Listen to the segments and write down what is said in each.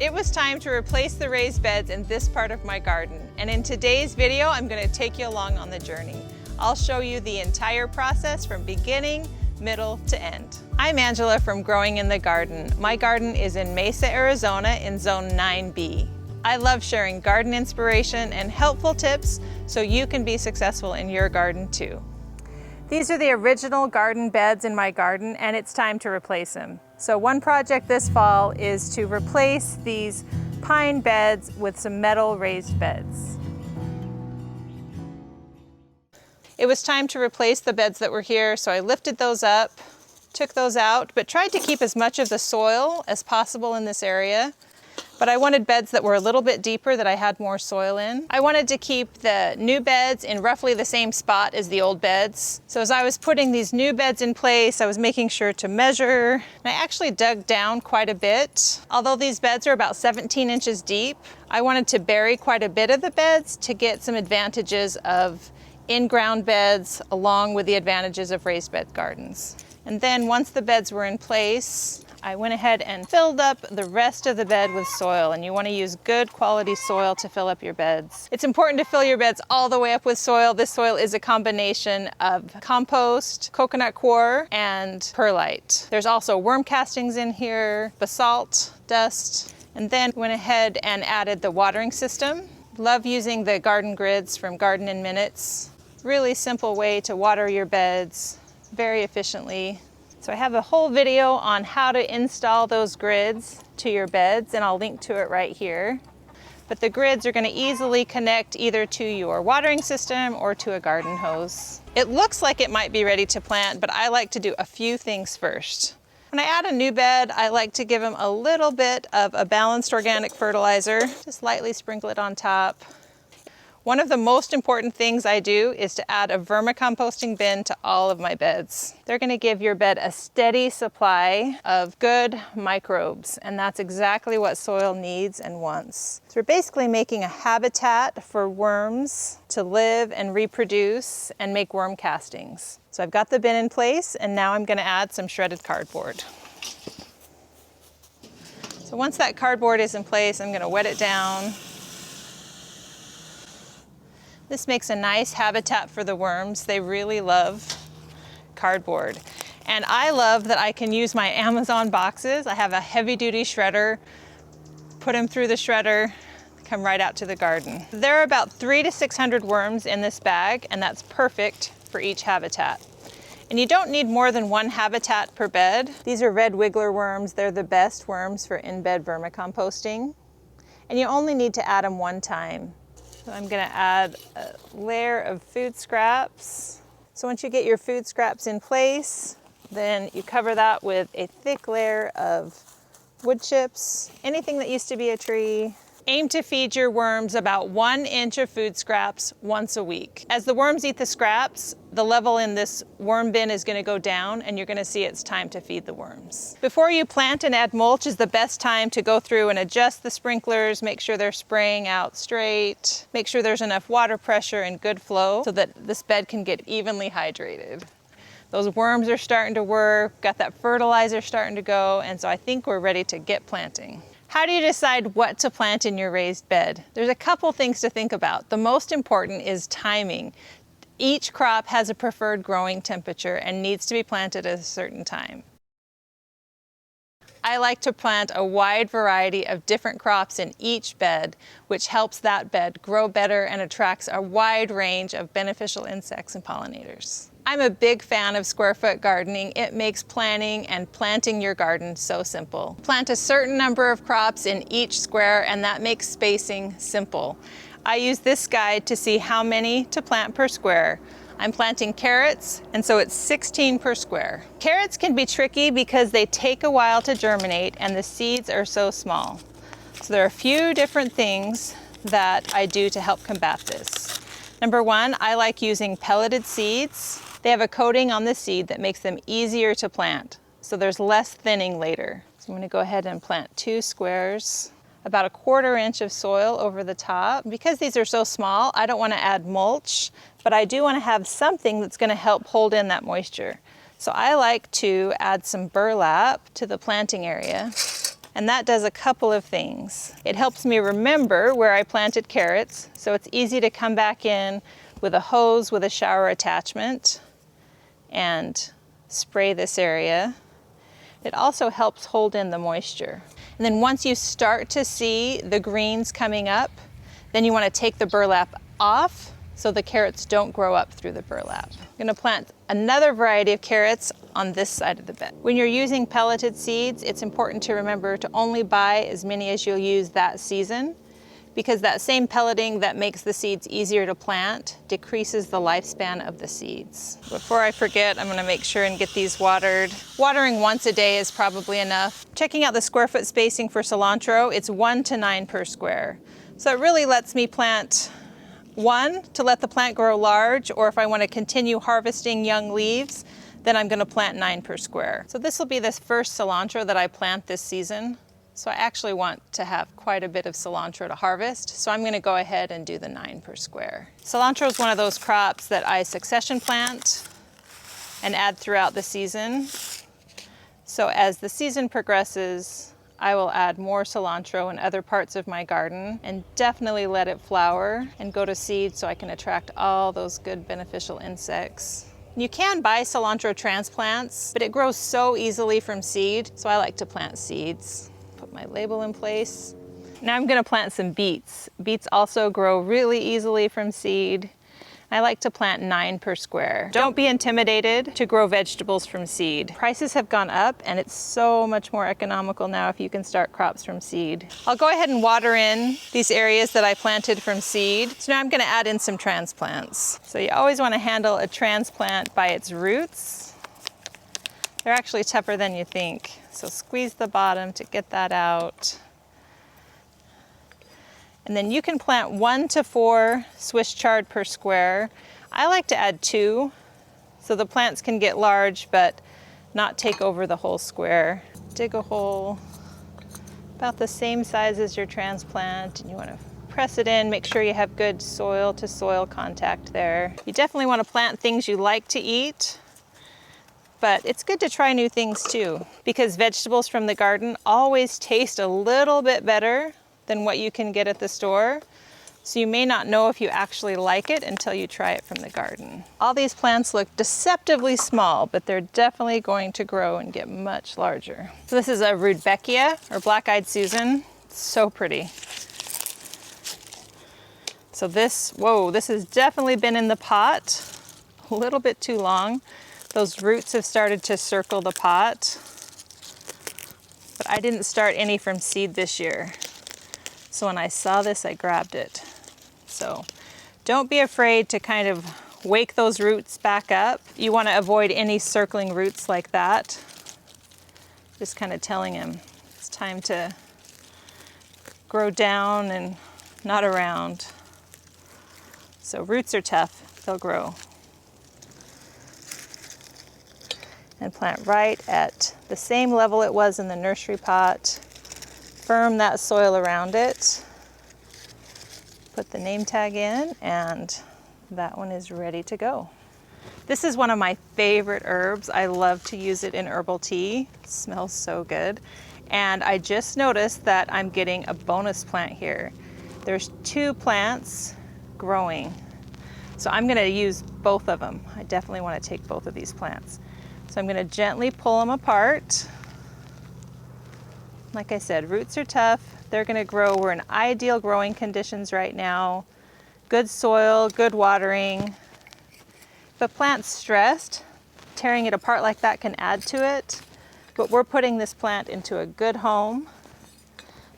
It was time to replace the raised beds in this part of my garden, and in today's video I'm going to take you along on the journey. I'll show you the entire process from beginning, middle to end. I'm Angela from Growing in the Garden. My garden is in Mesa, Arizona in Zone 9B. I love sharing garden inspiration and helpful tips so you can be successful in your garden too. These are the original garden beds in my garden, and it's time to replace them. So one project this fall is to replace these pine beds with some metal raised beds. It was time to replace the beds that were here, so I lifted those up, took those out, but tried to keep as much of the soil as possible in this area. But I wanted beds that were a little bit deeper, that I had more soil in. I wanted to keep the new beds in roughly the same spot as the old beds. So as I was putting these new beds in place, I was making sure to measure. And I actually dug down quite a bit. Although these beds are about 17 inches deep, I wanted to bury quite a bit of the beds to get some advantages of in-ground beds along with the advantages of raised bed gardens. And then once the beds were in place, I went ahead and filled up the rest of the bed with soil, and you want to use good quality soil to fill up your beds. It's important to fill your beds all the way up with soil. This soil is a combination of compost, coconut coir, and perlite. There's also worm castings in here, basalt, dust, and then went ahead and added the watering system. Love using the garden grids from Garden in Minutes. Really simple way to water your beds very efficiently. So I have a whole video on how to install those grids to your beds, and I'll link to it right here. But the grids are going to easily connect either to your watering system or to a garden hose. It looks like it might be ready to plant, but I like to do a few things first. When I add a new bed, I like to give them a little bit of a balanced organic fertilizer. Just lightly sprinkle it on top. One of the most important things I do is to add a vermicomposting bin to all of my beds. They're going to give your bed a steady supply of good microbes, and that's exactly what soil needs and wants. So we're basically making a habitat for worms to live and reproduce and make worm castings. So I've got the bin in place, and now I'm going to add some shredded cardboard. So once that cardboard is in place, I'm going to wet it down. This makes a nice habitat for the worms. They really love cardboard. And I love that I can use my Amazon boxes. I have a heavy-duty shredder, put them through the shredder, come right out to the garden. There are about 300 to 600 worms in this bag, and that's perfect for each habitat. And you don't need more than one habitat per bed. These are red wiggler worms. They're the best worms for in-bed vermicomposting. And you only need to add them one time. So I'm going to add a layer of food scraps. So once you get your food scraps in place, then you cover that with a thick layer of wood chips, anything that used to be a tree. Aim to feed your worms about 1 inch of food scraps once a week. As the worms eat the scraps, the level in this worm bin is going to go down, and you're going to see it's time to feed the worms. Before you plant and add mulch is the best time to go through and adjust the sprinklers, make sure they're spraying out straight, make sure there's enough water pressure and good flow so that this bed can get evenly hydrated. Those worms are starting to work, got that fertilizer starting to go, and so I think we're ready to get planting. How do you decide what to plant in your raised bed? There's a couple things to think about. The most important is timing. Each crop has a preferred growing temperature and needs to be planted at a certain time. I like to plant a wide variety of different crops in each bed, which helps that bed grow better and attracts a wide range of beneficial insects and pollinators. I'm a big fan of square foot gardening. It makes planning and planting your garden so simple. Plant a certain number of crops in each square, and that makes spacing simple. I use this guide to see how many to plant per square. I'm planting carrots, and so it's 16 per square. Carrots can be tricky because they take a while to germinate and the seeds are so small. So there are a few different things that I do to help combat this. Number one, I like using pelleted seeds. They have a coating on the seed that makes them easier to plant, so there's less thinning later. So I'm going to go ahead and plant 2 squares, about 1/4 inch of soil over the top. Because these are so small, I don't want to add mulch, but I do want to have something that's going to help hold in that moisture. So I like to add some burlap to the planting area. And that does a couple of things. It helps me remember where I planted carrots, so it's easy to come back in with a hose with a shower attachment and spray this area. It also helps hold in the moisture. And then once you start to see the greens coming up, then you want to take the burlap off so the carrots don't grow up through the burlap. I'm going to plant another variety of carrots on this side of the bed. When you're using pelleted seeds, it's important to remember to only buy as many as you'll use that season, because that same pelleting that makes the seeds easier to plant decreases the lifespan of the seeds. Before I forget, I'm going to make sure and get these watered. Watering once a day is probably enough. Checking out the square foot spacing for cilantro, it's 1 to 9 per square. So it really lets me plant 1 to let the plant grow large, or if I want to continue harvesting young leaves, then I'm going to plant 9 per square. So this will be the first cilantro that I plant this season. So I actually want to have quite a bit of cilantro to harvest. So I'm going to go ahead and do the 9 per square. Cilantro is one of those crops that I succession plant and add throughout the season. So as the season progresses, I will add more cilantro in other parts of my garden and definitely let it flower and go to seed so I can attract all those good beneficial insects. You can buy cilantro transplants, but it grows so easily from seed, so I like to plant seeds. Put my label in place. Now I'm going to plant some beets. Beets also grow really easily from seed. I like to plant 9 per square. Don't be intimidated to grow vegetables from seed. Prices have gone up and it's so much more economical now if you can start crops from seed. I'll go ahead and water in these areas that I planted from seed. So now I'm going to add in some transplants. So you always want to handle a transplant by its roots. They're actually tougher than you think. So squeeze the bottom to get that out. And then you can plant 1 to 4 Swiss chard per square. I like to add 2, so the plants can get large but not take over the whole square. Dig a hole about the same size as your transplant, and you want to press it in, make sure you have good soil to soil contact there. You definitely want to plant things you like to eat, but it's good to try new things too, because vegetables from the garden always taste a little bit better than what you can get at the store. So you may not know if you actually like it until you try it from the garden. All these plants look deceptively small, but they're definitely going to grow and get much larger. So this is a Rudbeckia, or black-eyed Susan. It's so pretty. So this has definitely been in the pot a little bit too long. Those roots have started to circle the pot, but I didn't start any from seed this year. So when I saw this, I grabbed it. So don't be afraid to kind of wake those roots back up. You want to avoid any circling roots like that. Just kind of telling him it's time to grow down and not around. So roots are tough, they'll grow. And plant right at the same level it was in the nursery pot. Firm that soil around it. Put the name tag in, and that one is ready to go. This is one of my favorite herbs. I love to use it in herbal tea. It smells so good. And I just noticed that I'm getting a bonus plant here. There's 2 plants growing. So I'm going to use both of them. I definitely want to take both of these plants. So I'm going to gently pull them apart. Like I said, roots are tough. They're going to grow. We're in ideal growing conditions right now. Good soil, good watering. If a plant's stressed, tearing it apart like that can add to it. But we're putting this plant into a good home.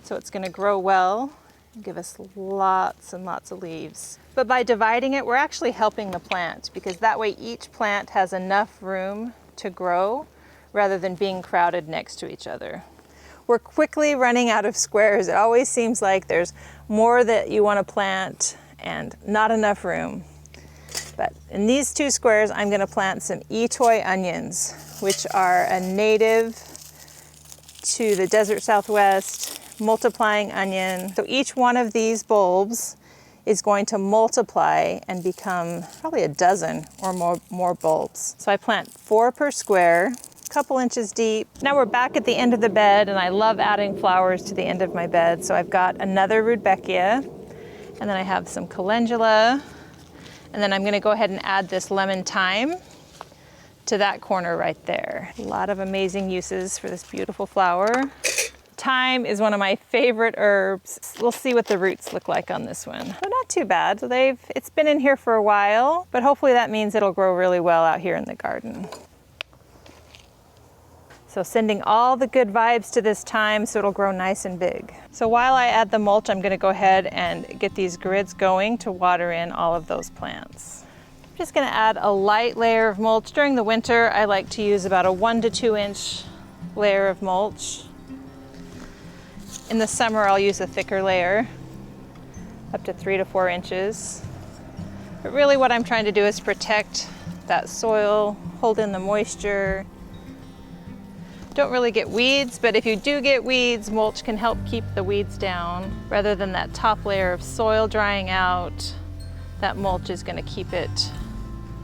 So it's going to grow well and give us lots and lots of leaves. But by dividing it, we're actually helping the plant, because that way each plant has enough room to grow rather than being crowded next to each other. We're quickly running out of squares. It always seems like there's more that you want to plant and not enough room. But in these 2 squares, I'm going to plant some Etoy onions, which are a native to the desert Southwest multiplying onion. So each one of these bulbs is going to multiply and become probably a dozen or more bulbs. So I plant 4 per square, couple inches deep. Now we're back at the end of the bed, and I love adding flowers to the end of my bed. So I've got another rudbeckia, and then I have some calendula, and then I'm gonna go ahead and add this lemon thyme to that corner right there. A lot of amazing uses for this beautiful flower. Thyme is one of my favorite herbs. We'll see what the roots look like on this one. They're not too bad. It's been in here for a while, but hopefully that means it'll grow really well out here in the garden. So sending all the good vibes to this thyme so it'll grow nice and big. So while I add the mulch, I'm gonna go ahead and get these grids going to water in all of those plants. I'm just gonna add a light layer of mulch. During the winter, I like to use about a 1 to 2 inch layer of mulch. In the summer, I'll use a thicker layer, up to 3 to 4 inches. But really what I'm trying to do is protect that soil, hold in the moisture. Don't really get weeds, but if you do get weeds, mulch can help keep the weeds down. Rather than that top layer of soil drying out, that mulch is gonna keep it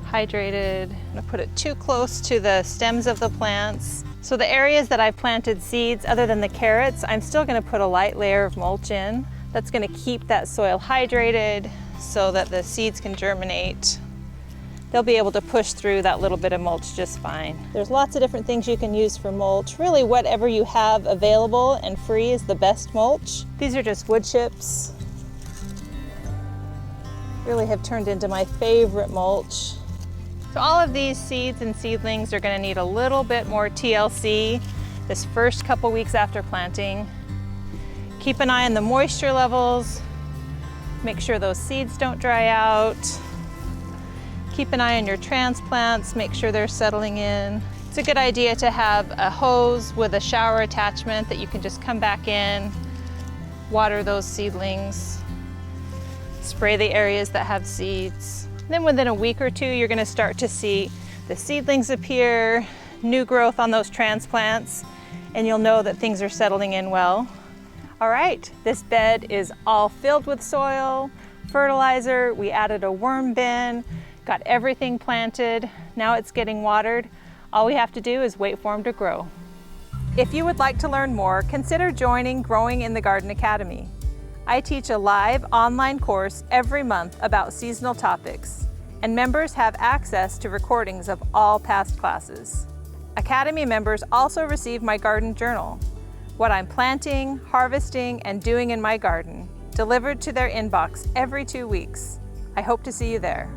hydrated. I'm gonna put it too close to the stems of the plants. So the areas that I've planted seeds, other than the carrots, I'm still gonna put a light layer of mulch in. That's gonna keep that soil hydrated so that the seeds can germinate. They'll be able to push through that little bit of mulch just fine. There's lots of different things you can use for mulch. Really, whatever you have available and free is the best mulch. These are just wood chips. Really have turned into my favorite mulch. So all of these seeds and seedlings are gonna need a little bit more TLC this first couple weeks after planting. Keep an eye on the moisture levels. Make sure those seeds don't dry out. Keep an eye on your transplants. Make sure they're settling in. It's a good idea to have a hose with a shower attachment that you can just come back in, water those seedlings, spray the areas that have seeds. Then within a week or two, you're gonna start to see the seedlings appear, new growth on those transplants, and you'll know that things are settling in well. All right, this bed is all filled with soil, fertilizer. We added a worm bin, got everything planted. Now it's getting watered. All we have to do is wait for them to grow. If you would like to learn more, consider joining Growing in the Garden Academy. I teach a live online course every month about seasonal topics, and members have access to recordings of all past classes. Academy members also receive my garden journal, what I'm planting, harvesting, and doing in my garden, delivered to their inbox every 2 weeks. I hope to see you there.